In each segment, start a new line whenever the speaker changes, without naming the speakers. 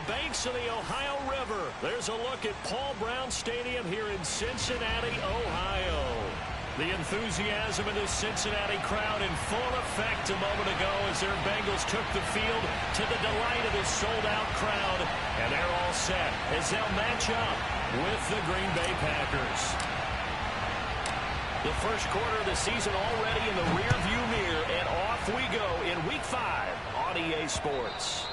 banks of the Ohio River. There's a look at Paul Brown Stadium here in Cincinnati, Ohio. The enthusiasm in this Cincinnati crowd in full effect a moment ago as their Bengals took the field to the delight of this sold-out crowd. And they're all set as they'll match up with the Green Bay Packers. The first quarter of the season already in the rearview mirror, and off we go in Week 5 on EA Sports.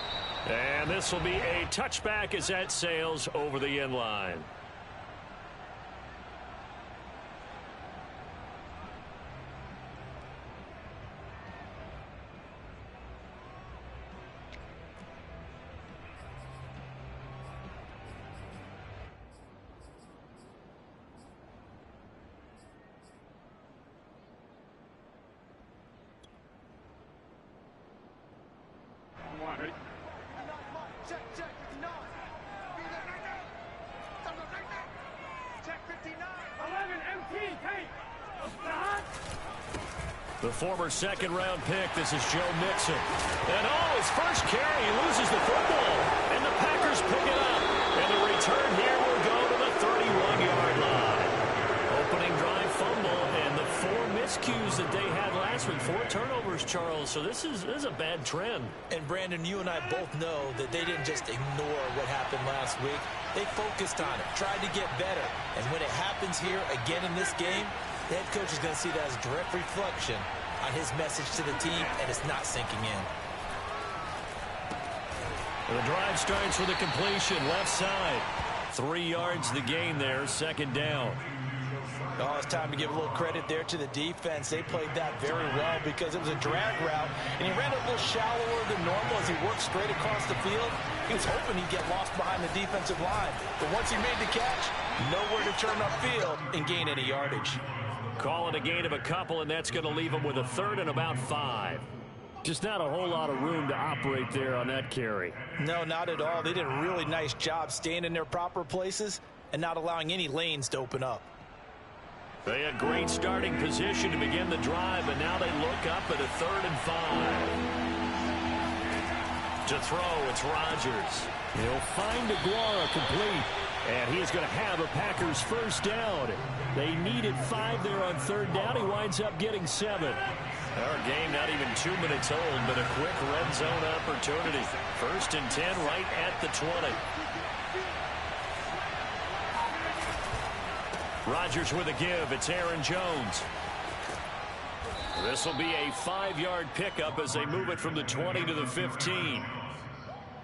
And this will be a touchback as that sails over the end line. The former second-round pick, this is Joe Mixon. And his first carry, he loses the football. And the Packers pick it up. And the return here will go to the 31-yard line. Opening drive fumble, and the 4 miscues that they had last week. 4 turnovers, Charles. So this is a bad trend.
And, Brandon, you and I both know that they didn't just ignore what happened last week. They focused on it, tried to get better. And when it happens here again in this game, the head coach is going to see that as a direct reflection on his message to the team, and it's not sinking in.
The drive starts with a completion, left side. 3 yards the gain there, second down.
Oh, it's time to give a little credit there to the defense. They played that very well because it was a drag route, and he ran a little shallower than normal as he worked straight across the field. He was hoping he'd get lost behind the defensive line, but once he made the catch, nowhere to turn upfield and gain any yardage.
Call it a gain of a couple, and that's going to leave him with a 3rd and about 5. Just not a whole lot of room to operate there on that carry.
No, not at all. They did a really nice job staying in their proper places and not allowing any lanes to open up.
They had great starting position to begin the drive, but now they look up at a 3rd and 5. To throw, it's Rodgers. He'll find Aguara complete. And he is going to have a Packers first down. They needed 5 there on 3rd down. He winds up getting 7. Our game not even 2 minutes old, but a quick red zone opportunity. 1st and 10 right at the 20. Rodgers with a give. It's Aaron Jones. This will be a 5-yard pickup as they move it from the 20 to the 15.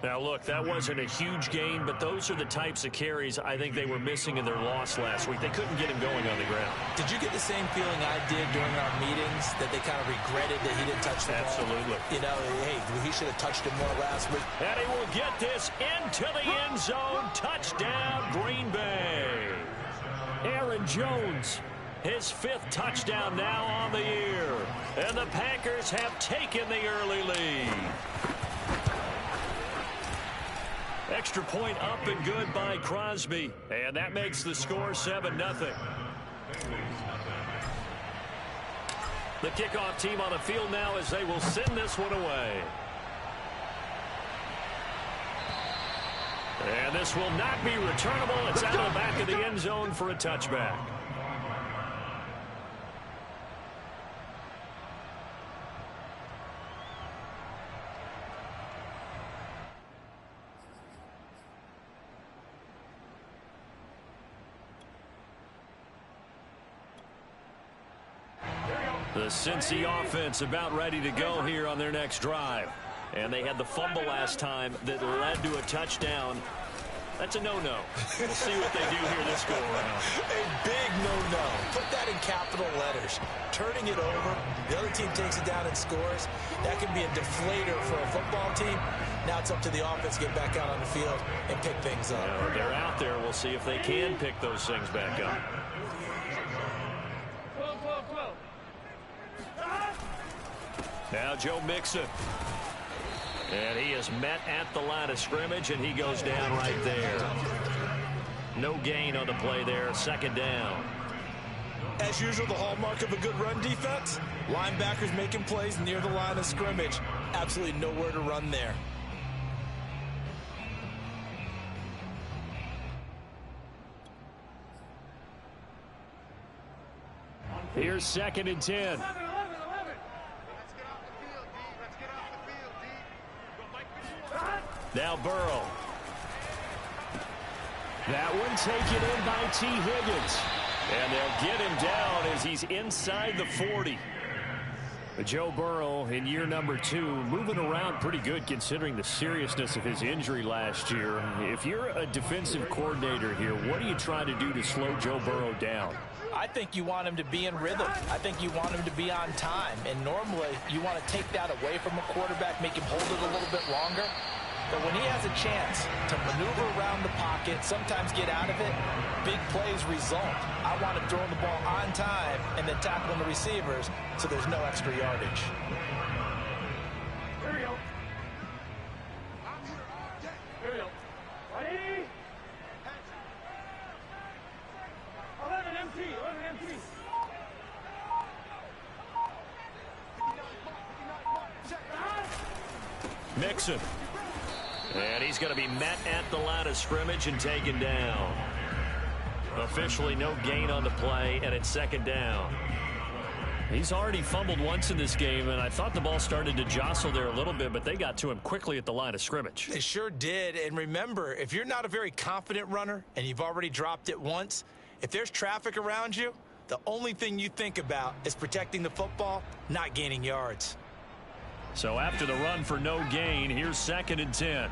Now, look, that wasn't a huge gain, but those are the types of carries I think they were missing in their loss last week. They couldn't get him going on the ground.
Did you get the same feeling I did during our meetings, that they kind of regretted that he didn't touch the ball?
Absolutely.
You know, hey, he should have touched it more last week.
And he will get this into the end zone. Touchdown, Green Bay. Aaron Jones, his 5th touchdown now on the year. And the Packers have taken the early lead. Extra point up and good by Crosby. And that makes the score 7-0. The kickoff team on the field now as they will send this one away. And this will not be returnable. It's out of the back of the end zone for a touchback. The Cincy offense about ready to go here on their next drive. And they had the fumble last time that led to a touchdown. That's a no-no. We'll see what they do here this go-around.
A big no-no. Put that in capital letters. Turning it over, the other team takes it down and scores. That can be a deflator for a football team. Now it's up to the offense to get back out on the field and pick things up.
Yeah, they're out there. We'll see if they can pick those things back up. Now Joe Mixon. And he is met at the line of scrimmage, and he goes down right there. No gain on the play there. Second down.
As usual, the hallmark of a good run defense. Linebackers making plays near the line of scrimmage. Absolutely nowhere to run there.
Here's 2nd and 10. Now Burrow. That one taken in by T. Higgins. And they'll get him down as he's inside the 40. Joe Burrow in year number 2, moving around pretty good considering the seriousness of his injury last year. If you're a defensive coordinator here, what are you trying to do to slow Joe Burrow down?
I think you want him to be in rhythm. I think you want him to be on time. And normally you want to take that away from a quarterback, make him hold it a little bit longer. But when he has a chance to maneuver around the pocket, sometimes get out of it, big plays result. I want him throwing the ball on time and then tackling the receivers so there's no extra yardage.
Here we go. Here we go. Ready? 11 MT. 11 MT.
Mixon. And he's going to be met at the line of scrimmage and taken down. Officially no gain on the play, and it's 2nd down. He's already fumbled once in this game, and I thought the ball started to jostle there a little bit, but they got to him quickly at the line of scrimmage.
They sure did. And remember, if you're not a very confident runner and you've already dropped it once, if there's traffic around you, the only thing you think about is protecting the football, not gaining yards.
So after the run for no gain, here's 2nd and 10.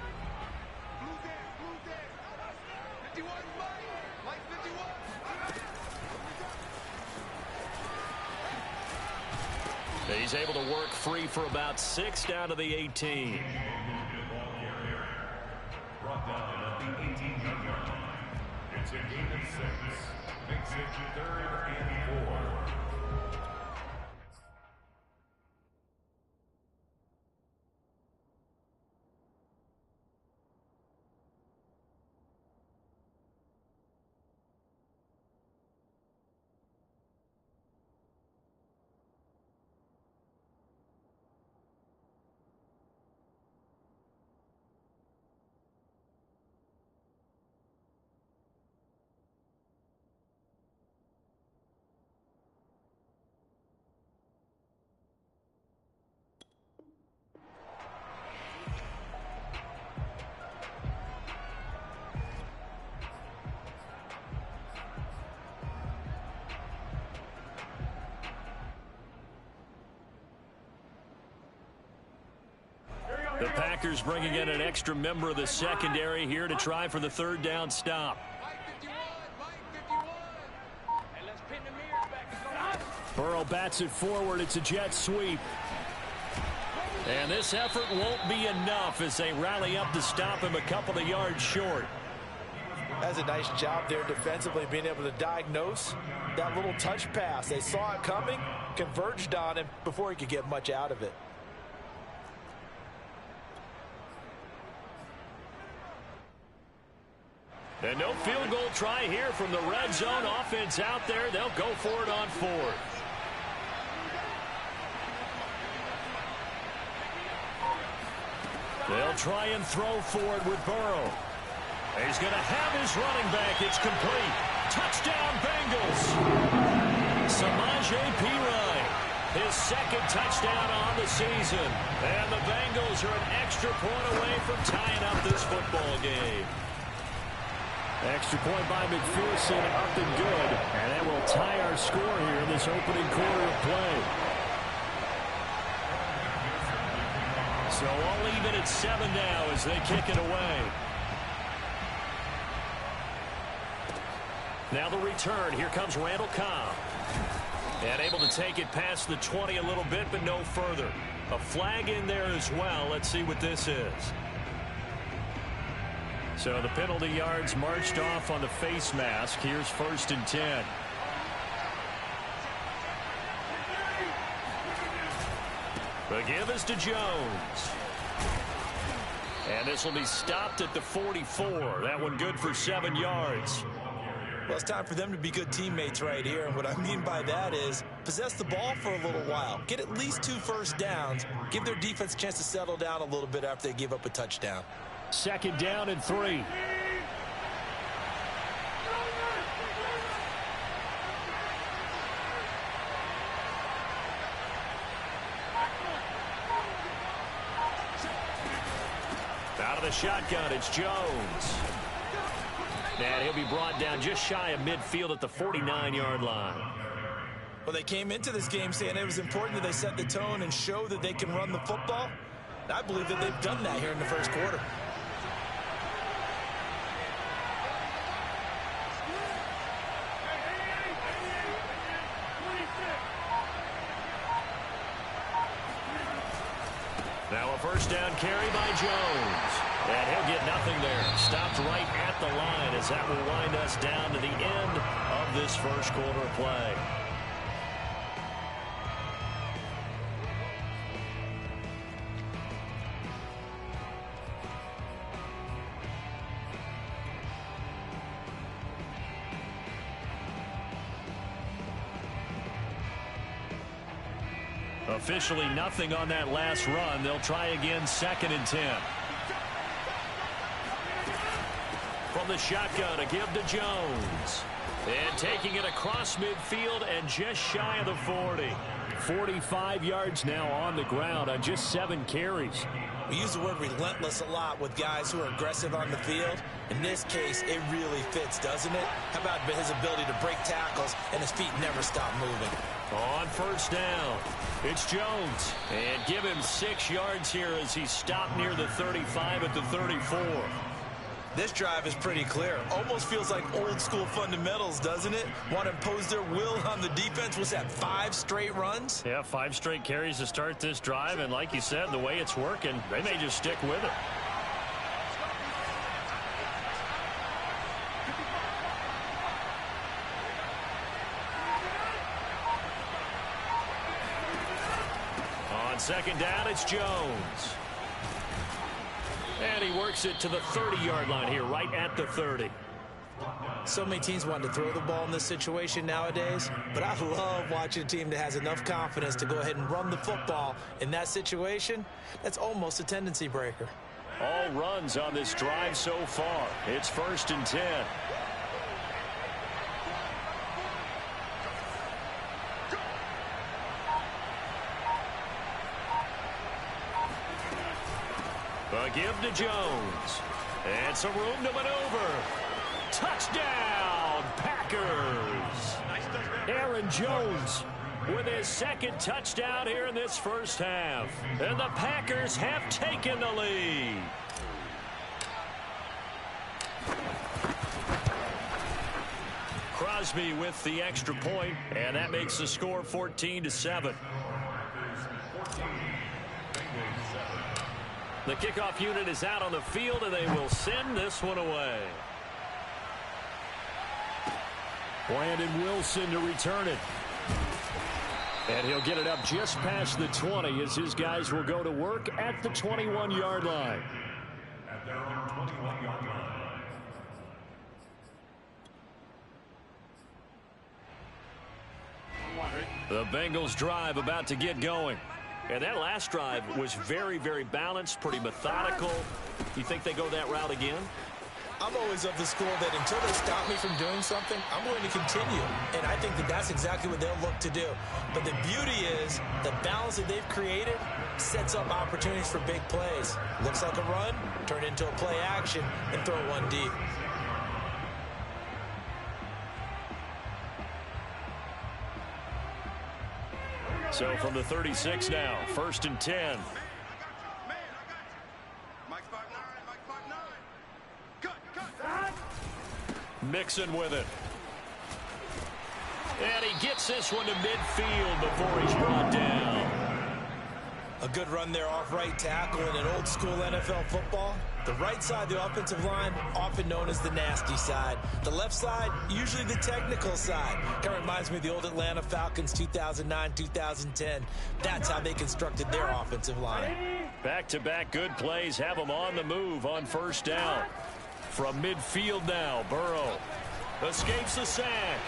He's able to work free for about 6 down to the 18.
Brought down at the 18-yard line. It's a gain of 6. Makes it 3rd and 4.
The Packers bringing in an extra member of the secondary here to try for the 3rd down stop. Burrow bats it forward. It's a jet sweep. And this effort won't be enough as they rally up to stop him a couple of yards short.
That's a nice job there defensively, being able to diagnose that little touch pass. They saw it coming, converged on him before he could get much out of it.
And no field goal try here from the red zone. Offense out there. They'll go for it on 4th. They'll try and throw for it with Burrow. He's going to have his running back. It's complete. Touchdown, Bengals. Samaje Perine, his 2nd touchdown on the season. And the Bengals are an extra point away from tying up this football game. Extra point by McPherson, up and good. And that will tie our score here in this opening quarter of play. So all even at 7 now as they kick it away. Now the return. Here comes Randall Cobb. And able to take it past the 20 a little bit, but no further. A flag in there as well. Let's see what this is. So the penalty yards marched off on the face mask. Here's 1st and 10. The give is to Jones. And this will be stopped at the 44. That one good for 7 yards.
Well, it's time for them to be good teammates right here. And what I mean by that is possess the ball for a little while. Get at least 2 first downs. Give their defense a chance to settle down a little bit after they give up a touchdown.
2nd down and 3. the shotgun, it's Jones. And he'll be brought down just shy of midfield at the 49-yard line.
Well, they came into this game saying it was important that they set the tone and show that they can run the football. And I believe that they've done that here in the first quarter.
Now a first down carry by Jones. And he'll get nothing there. Stopped right at the line as that will wind us down to the end of this first quarter of play. Officially nothing on that last run. They'll try again, 2nd and 10. From the shotgun, a give to Jones. And taking it across midfield and just shy of the 40. 45 yards now on the ground on just 7 carries.
We use the word relentless a lot with guys who are aggressive on the field. In this case, it really fits, doesn't it? How about his ability to break tackles and his feet never stop moving?
On first down, it's Jones. And give him 6 yards here as he stopped near the 35 at the 34.
This drive is pretty clear. Almost feels like old school fundamentals, doesn't it? Want to impose their will on the defense. Was that 5 straight runs?
Yeah, 5 straight carries to start this drive. And like you said, the way it's working, they may just stick with it. On second down, it's Jones. And he works it to the 30-yard line here, right at the 30.
So many teams want to throw the ball in this situation nowadays, but I love watching a team that has enough confidence to go ahead and run the football in that situation. That's almost a tendency breaker.
All runs on this drive so far. It's 1st and 10. A give to Jones. And some room to maneuver. Touchdown, Packers. Aaron Jones with his 2nd touchdown here in this first half. And the Packers have taken the lead. Crosby with the extra point, and that makes the score 14-7. The kickoff unit is out on the field, and they will send this one away. Brandon Wilson to return it. And he'll get it up just past the 20 as his guys will go to work at the 21-yard line.
At their own 21-yard line.
The Bengals drive about to get going. And that last drive was very, very balanced, pretty methodical. You think they go that route again?
I'm always of the school that until they stop me from doing something, I'm going to continue. And I think that that's exactly what they'll look to do. But the beauty is the balance that they've created sets up opportunities for big plays. Looks like a run, turn it into a play action, and throw one deep.
So from the 36 now, 1st and 10. Mixon with it. And he gets this one to midfield before he's brought down.
A good run there off right tackle in an old school NFL football. The right side of the offensive line, often known as the nasty side. The left side, usually the technical side. Kind of reminds me of the old Atlanta Falcons 2009-2010. That's how they constructed their offensive line.
Back-to-back good plays have them on the move on first down. From midfield now, Burrow escapes the sack.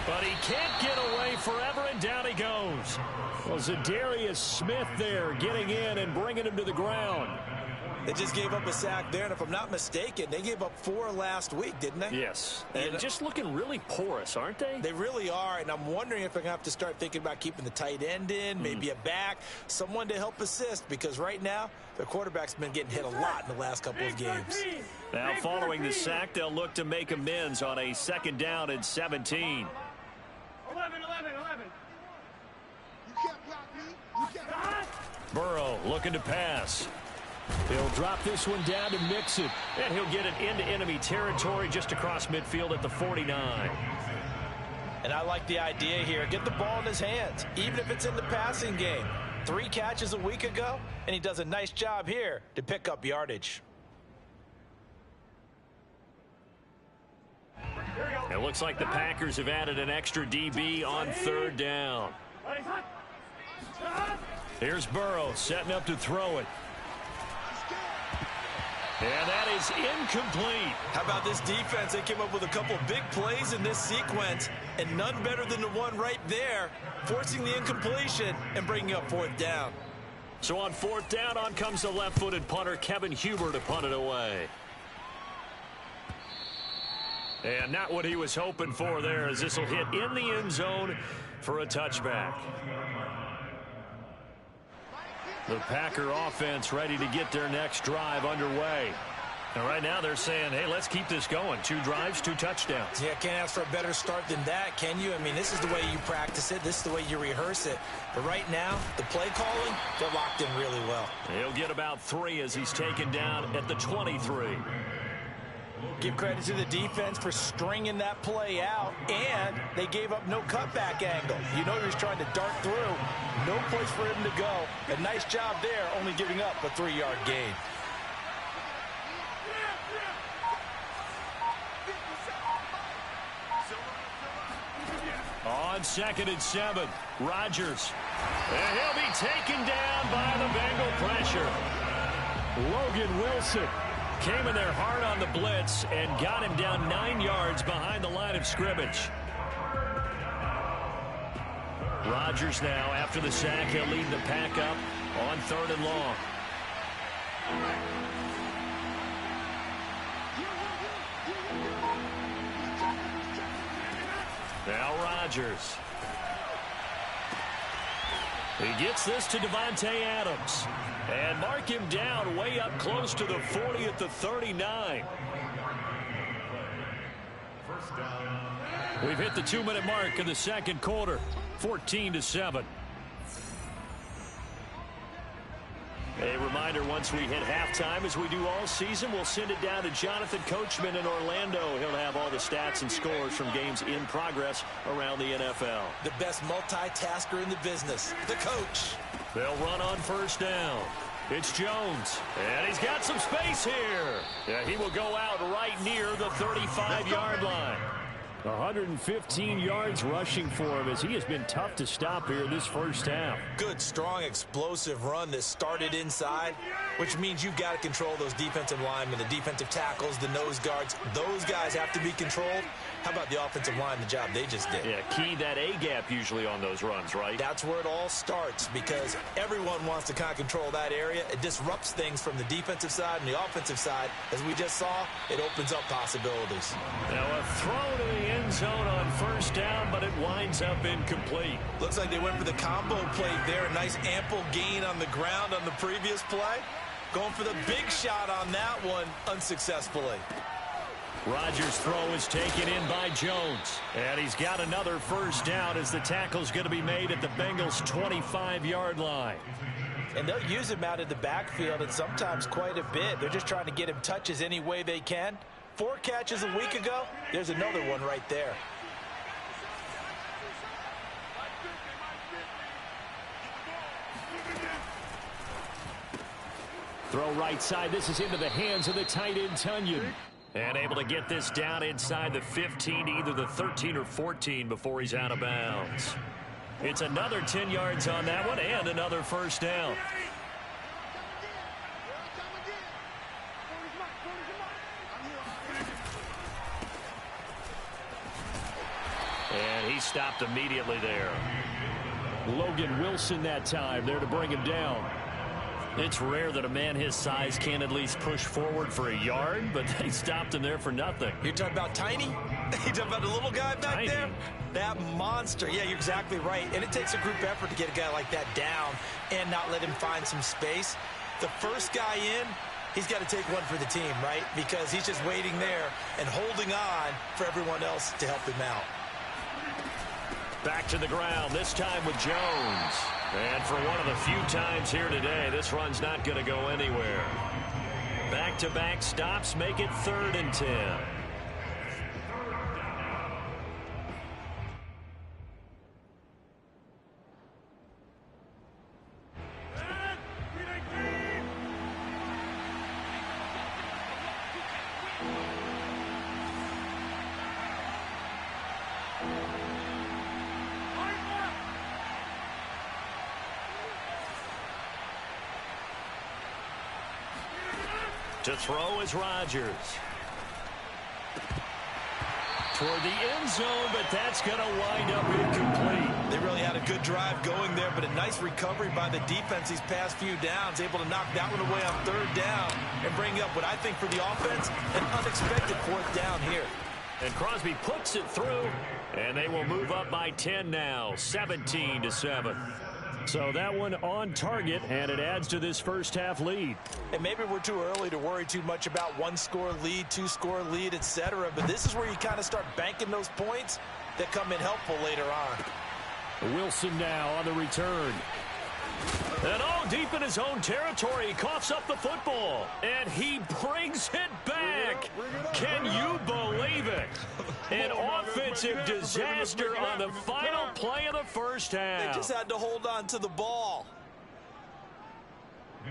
But he can't get away forever, and down he goes. Well, Zadarius Smith there getting in and bringing him to the ground.
They just gave up a sack there, and if I'm not mistaken, they gave up 4 last week, didn't they?
Yes, and just looking really porous, aren't they?
They really are, and I'm wondering if they're going to have to start thinking about keeping the tight end in, maybe a back, someone to help assist, because right now, their quarterback's been getting hit a lot in the last couple of games.
Now, following the sack, they'll look to make amends on a 2nd down and 17.
11. You can't block me. You can't.
Burrow looking to pass. He'll drop this one down to Mixon, and he'll get it into enemy territory just across midfield at the 49.
And I like the idea here. Get the ball in his hands, even if it's in the passing game. 3 catches a week ago, and he does a nice job here to pick up yardage.
It looks like the Packers have added an extra DB on 3rd down. Here's Burrow setting up to throw it. And that is incomplete.
How about this defense? They came up with a couple big plays in this sequence, and none better than the one right there, forcing the incompletion and bringing up 4th down.
So on 4th down, on comes the left-footed punter, Kevin Huber, to punt it away. And not what he was hoping for there, as this will hit in the end zone for a touchback. The Packer offense ready to get their next drive underway. And right now they're saying, hey, let's keep this going. 2 drives, 2 touchdowns.
Yeah, can't ask for a better start than that, can you? I mean, this is the way you practice it. This is the way you rehearse it. But right now, the play calling, they're locked in really well.
He'll get about 3 as he's taken down at the 23.
Give credit to the defense for stringing that play out, and they gave up no cutback angle. You know he was trying to dart through. No place for him to go. A nice job there, only giving up a 3-yard gain.
On 2nd and 7, Rodgers. And he'll be taken down by the Bengal pressure. Logan Wilson came in there hard on the blitz and got him down 9 yards behind the line of scrimmage. Rodgers now, after the sack, he'll lead the pack up on 3rd and long. Now Rodgers. He gets this to Devontae Adams. And mark him down way up close to the 40 at the 39. We've hit the 2-minute mark in the 2nd quarter. 14-7. A reminder, once we hit halftime, as we do all season, we'll send it down to Jonathan Coachman in Orlando. He'll have all the stats and scores from games in progress around the NFL.
The best multitasker in the business, the coach.
They'll run on 1st down. It's Jones, and he's got some space here. Yeah, he will go out right near the 35-yard line. 115 yards rushing for him, as he has been tough to stop here this 1st half.
Good, strong, explosive run that started inside, which means you've got to control those defensive linemen, the defensive tackles, the nose guards. Those guys have to be controlled. How about the offensive line, the job they just did?
Yeah, key that A-gap usually on those runs, right?
That's where it all starts, because everyone wants to kind of control that area. It disrupts things from the defensive side and the offensive side. As we just saw, it opens up possibilities.
Now a throw to the end zone on 1st down, but it winds up incomplete.
Looks like they went for the combo play there. A nice ample gain on the ground on the previous play. Going for the big shot on that one unsuccessfully.
Rodgers' throw is taken in by Jones. And he's got another 1st down as the tackle's going to be made at the Bengals' 25-yard line.
And they'll use him out of the backfield, and sometimes quite a bit. They're just trying to get him touches any way they can. 4 catches a week ago. There's another one right there.
Throw right side. This is into the hands of the tight end, Tunyon. And able to get this down inside the 15, either the 13 or 14 before he's out of bounds. It's another 10 yards on that one and another 1st down. And he stopped immediately there. Logan Wilson that time there to bring him down. It's rare that a man his size can at least push forward for a yard, but they stopped him there for nothing.
You're talking about Tiny? You're talking about the little guy back
Tiny.
there? That monster. Yeah, you're exactly right. And it takes a group effort to get a guy like that down and not let him find some space. The first guy in, he's got to take one for the team, right? Because he's just waiting there and holding on for everyone else to help him out.
Back to the ground, this time with Jones. And for one of the few times here today, this run's not going to go anywhere. Back-to-back stops make it 3rd and 10. To throw is Rodgers. Toward the end zone, but that's going to wind up incomplete.
They really had a good drive going there, but a nice recovery by the defense these past few downs, able to knock that one away on 3rd down and bring up what I think for the offense, an unexpected 4th down here.
And Crosby puts it through, and they will move up by 10 now, 17-7. So that one on target, and it adds to this first half lead.
And maybe we're too early to worry too much about 1-score lead, 2-score lead, etc. But this is where you kind of start banking those points that come in helpful later on.
Wilson now on the return. And deep in his own territory, he coughs up the football. And he brings it back. Can you believe it? An offensive disaster on the final play of the first half.
They just had to hold on to the ball.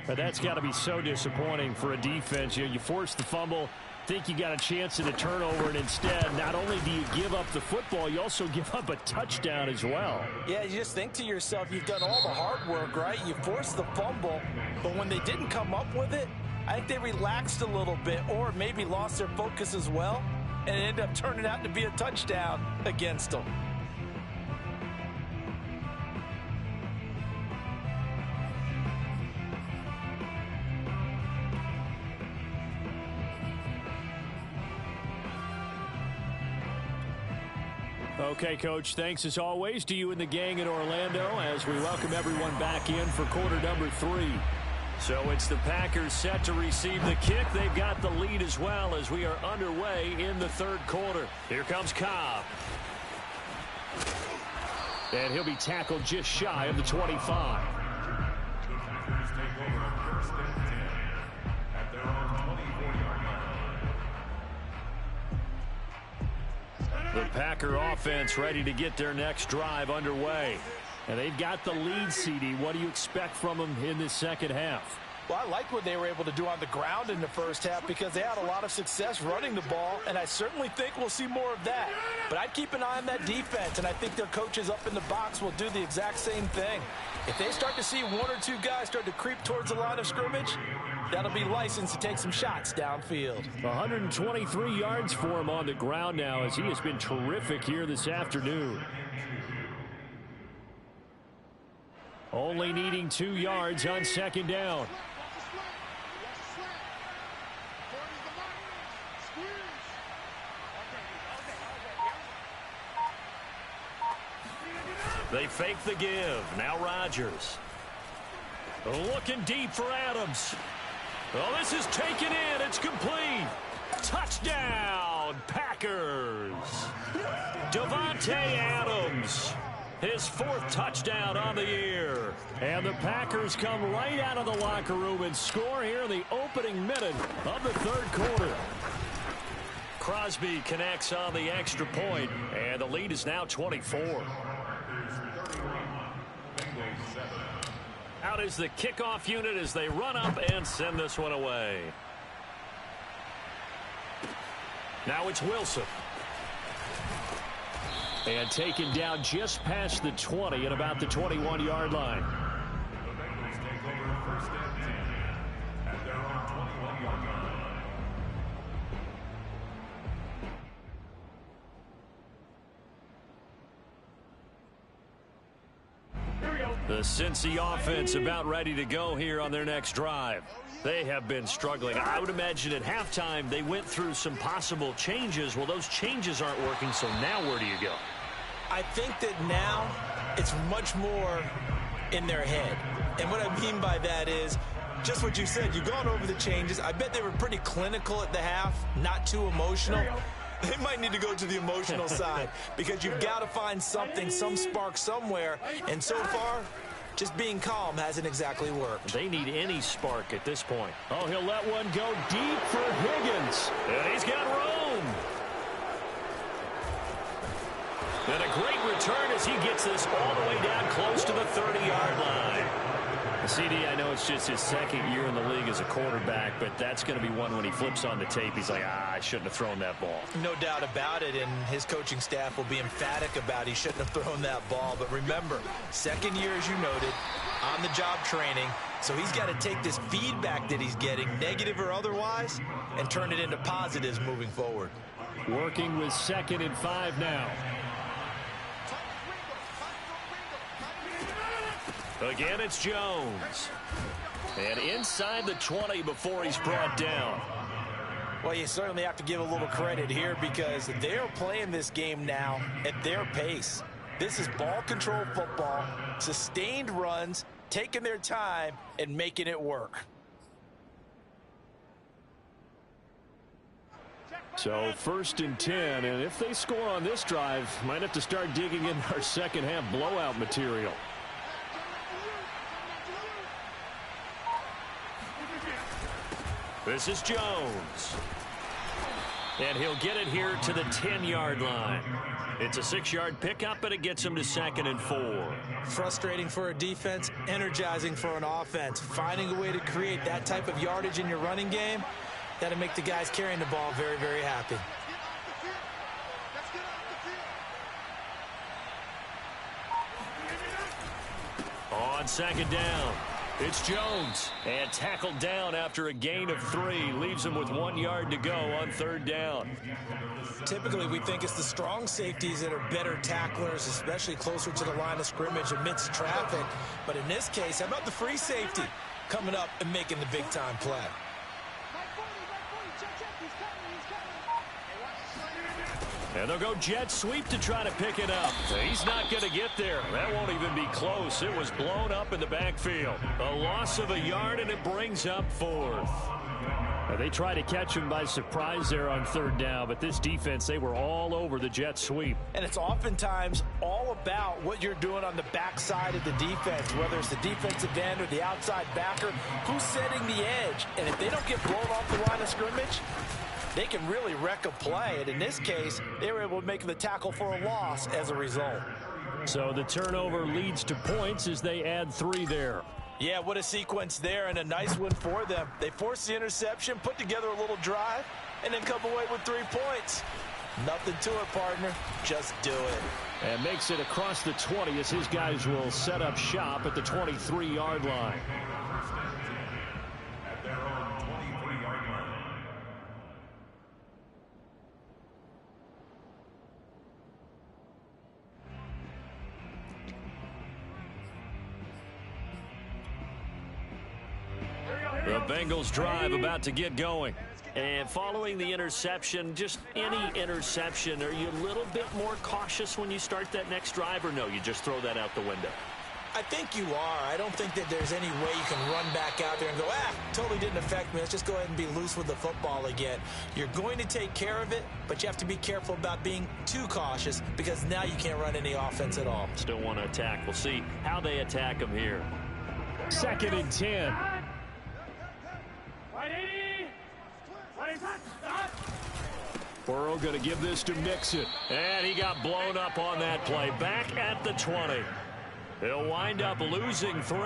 But that's got to be so disappointing for a defense. You force the fumble, think you got a chance at a turnover, and instead, not only do you give up the football, you also give up a touchdown as well.
Yeah, you just think to yourself, you've done all the hard work, right? You forced the fumble, but when they didn't come up with it, I think they relaxed a little bit or maybe lost their focus as well, and it ended up turning out to be a touchdown against them.
Okay, Coach, thanks as always to you and the gang in Orlando as we welcome everyone back in for quarter number 3. So it's the Packers set to receive the kick. They've got the lead as well as we are underway in the third quarter. Here comes Cobb. And he'll be tackled just shy of the 25. The Packer offense ready to get their next drive underway. And they've got the lead, CD. What do you expect from them in this second half?
Well, I like what they were able to do on the ground in the first half because they had a lot of success running the ball, and I certainly think we'll see more of that. But I'd keep an eye on that defense, and I think their coaches up in the box will do the exact same thing. If they start to see one or two guys start to creep towards the line of scrimmage, that'll be licensed to take some shots downfield.
123 yards for him on the ground now as he has been terrific here this afternoon. Only needing 2 yards on second down. They fake the give. Now Rodgers. Looking deep for Adams. Well, this is taken in. It's complete. Touchdown, Packers. Davante Adams. His 4th touchdown on the year. And the Packers come right out of the locker room and score here in the opening minute of the third quarter. Crosby connects on the extra point, and the lead is now 24. Out is the kickoff unit as they run up and send this one away. Now it's Wilson. And taken down just past the 20 at about the 21-yard line.
The Bengals take over first and 10 at their own 21-yard line.
Here we go.
The Cincy offense about ready to go here on their next drive. They have been struggling. I would imagine at halftime they went through some possible changes. Well, those changes aren't working, so now where do you go?
I think that now it's much more in their head. And what I mean by that is just what you said. You've gone over the changes. I bet they were pretty clinical at the half, not too emotional. They might need to go to the emotional side because you've got to find something, some spark somewhere. And so far, just being calm hasn't exactly worked.
They need any spark at this point. Oh, he'll let one go deep for Higgins. And he's got room. And a great return as he gets this all the way down close to the 30-yard line. CD, I know it's just his second year in the league as a quarterback, but that's going to be one when he flips on the tape. He's like, I shouldn't have thrown that ball.
No doubt about it, and his coaching staff will be emphatic about he shouldn't have thrown that ball. But remember, second year, as you noted, on-the-job training, so he's got to take this feedback that he's getting, negative or otherwise, and turn it into positives moving forward.
Working with 2nd and 5 now. Again, it's Jones. And inside the 20 before he's brought down.
Well, you certainly have to give a little credit here because they're playing this game now at their pace. This is ball control football, sustained runs, taking their time, and making it work.
So 1st and 10, and if they score on this drive, might have to start digging in our second half blowout material. This is Jones. And he'll get it here to the 10-yard line. It's a 6-yard pickup, but it gets him to 2nd and 4.
Frustrating for a defense, energizing for an offense. Finding a way to create that type of yardage in your running game, that'll make the guys carrying the ball very, very happy.
On 2nd down, it's Jones. And tackled down after a gain of 3. Leaves him with 1 yard to go on 3rd down.
Typically, we think it's the strong safeties that are better tacklers, especially closer to the line of scrimmage amidst traffic. But in this case, how about the free safety coming up and making the big-time play?
And they'll go jet sweep to try to pick it up. He's not going to get there. That won't even be close. It was blown up in the backfield. A loss of 1 yard, and it brings up 4th. They try to catch him by surprise there on 3rd down, but this defense, they were all over the jet sweep.
And it's oftentimes all about what you're doing on the backside of the defense, whether it's the defensive end or the outside backer, who's setting the edge. And if they don't get blown off the line of scrimmage, they can really wreck a play. And in this case, they were able to make the tackle for a loss as a result.
So the turnover leads to points as they add 3 there.
Yeah, what a sequence there, and a nice win for them. They forced the interception, put together a little drive, and then come away with 3 points. Nothing to it, partner. Just do it.
And makes it across the 20 as his guys will set up shop at the 23-yard line.
At their own 23-yard line.
The Bengals drive about to get going. And following the interception, just any interception, are you a little bit more cautious when you start that next drive, or no, you just throw that out the window?
I think you are. I don't think that there's any way you can run back out there and go, totally didn't affect me. Let's just go ahead and be loose with the football again. You're going to take care of it, but you have to be careful about being too cautious because now you can't run any offense at all.
Still want to attack. We'll see how they attack them here. 2nd and 10. Burrow going to give this to Mixon. And he got blown up on that play. Back at the 20. He'll wind up losing 3.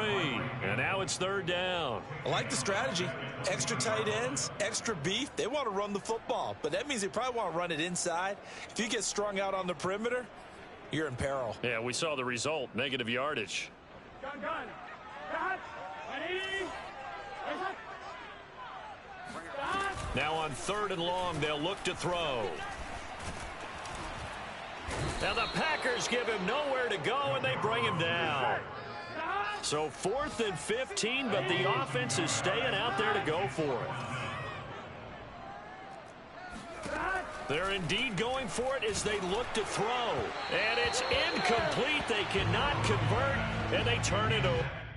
And now it's 3rd down.
I like the strategy. Extra tight ends, extra beef. They want to run the football, but that means they probably want to run it inside. If you get strung out on the perimeter, you're in peril.
Yeah, we saw the result. Negative yardage.
Gun. Ready?
Now on 3rd and long, they'll look to throw. Now the Packers give him nowhere to go, and they bring him down. So 4th and 15, but the offense is staying out there to go for it. They're indeed going for it as they look to throw. And it's incomplete. They cannot convert, and they turn it over.